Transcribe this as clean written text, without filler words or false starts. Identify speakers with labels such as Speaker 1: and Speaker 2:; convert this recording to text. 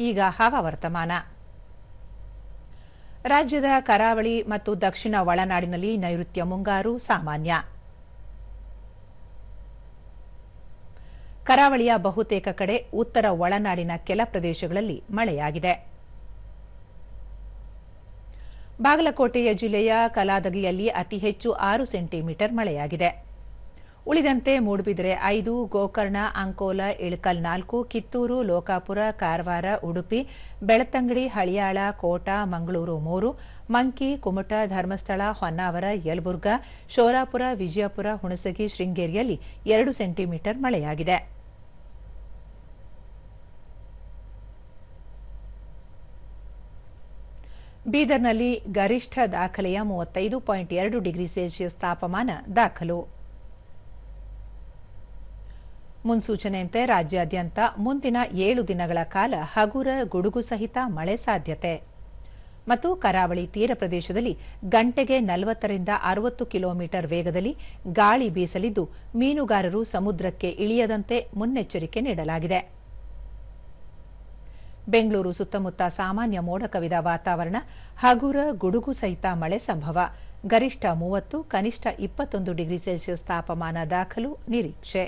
Speaker 1: ಈಗ ಹವಾವರ್ತಮಾನ. ರಾಜ್ಯದ ಕರಾವಳಿ ಮತ್ತು ದಕ್ಷಿಣ ಒಳನಾಡಿನಲ್ಲಿ ನೈಋತ್ಯ ಮುಂಗಾರು ಸಾಮಾನ್ಯ. ಕರಾವಳಿಯ ಬಹುತೇಕ ಕಡೆ, ಉತ್ತರ ಒಳನಾಡಿನ ಕೆಲ ಪ್ರದೇಶಗಳಲ್ಲಿ ಮಳೆಯಾಗಿದೆ. ಬಾಗಲಕೋಟೆಯ ಜಿಲ್ಲೆಯ ಕಲಾದಗಿಯಲ್ಲಿ ಅತಿ ಹೆಚ್ಚು 6 ಸೆಂಟಿಮೀಟರ್ ಮಳೆಯಾಗಿದೆ. ಉಳಿದಂತೆ ಮೂಡುಬಿದಿರೆ 5, ಗೋಕರ್ಣ, ಅಂಕೋಲ, ಇಳಕಲ್ 4, ಕಿತ್ತೂರು, ಲೋಕಾಪುರ, ಕಾರವಾರ, ಉಡುಪಿ, ಬೆಳತಂಗಡಿ, ಹಳಿಯಾಳ, ಕೋಟಾ, ಮಂಗಳೂರು 3, ಮಂಕಿ, ಕುಮಟಾ, ಧರ್ಮಸ್ಥಳ, ಹೊನ್ನಾವರ, ಯಲಬುರ್ಗಾ, ಶೋರಾಪುರ, ವಿಜಯಪುರ, ಹುಣಸಗಿ, ಶೃಂಗೇರಿಯಲ್ಲಿ 2 ಸೆಂಟಿಮೀಟರ್ ಮಳೆಯಾಗಿದೆ. ಬೀದರ್ನಲ್ಲಿ ಗರಿಷ್ಠ ದಾಖಲೆಯ 35.2 ಡಿಗ್ರಿ ಸೆಲ್ಸಿಯಸ್ ತಾಪಮಾನ ದಾಖಲು. ಮುನ್ಸೂಚನೆಯಂತೆ ರಾಜ್ಯಾದ್ಯಂತ ಮುಂದಿನ 7 ದಿನಗಳ ಕಾಲ ಹಗುರ ಗುಡುಗು ಸಹಿತ ಮಳೆ ಸಾಧ್ಯತೆ ಮತ್ತು ಕರಾವಳಿ ತೀರ ಪ್ರದೇಶದಲ್ಲಿ ಗಂಟೆಗೆ 40ರಿಂದ 60 ಕಿಲೋಮೀಟರ್ ವೇಗದಲ್ಲಿ ಗಾಳಿ ಬೀಸಲಿದ್ದು, ಮೀನುಗಾರರು ಸಮುದ್ರಕ್ಕೆ ಇಳಿಯದಂತೆ ಮುನ್ನೆಚ್ಚರಿಕೆ ನೀಡಲಾಗಿದೆ. ಬೆಂಗಳೂರು ಸುತ್ತಮುತ್ತ ಸಾಮಾನ್ಯ ಮೋಡ ಕವಿದ ವಾತಾವರಣ, ಹಗುರ ಗುಡುಗು ಸಹಿತ ಮಳೆ ಸಂಭವ. ಗರಿಷ್ಠ 30, ಕನಿಷ್ಠ 21 ಡಿಗ್ರಿ ಸೆಲ್ಸಿಯಸ್ ತಾಪಮಾನ ದಾಖಲು ನಿರೀಕ್ಷೆ.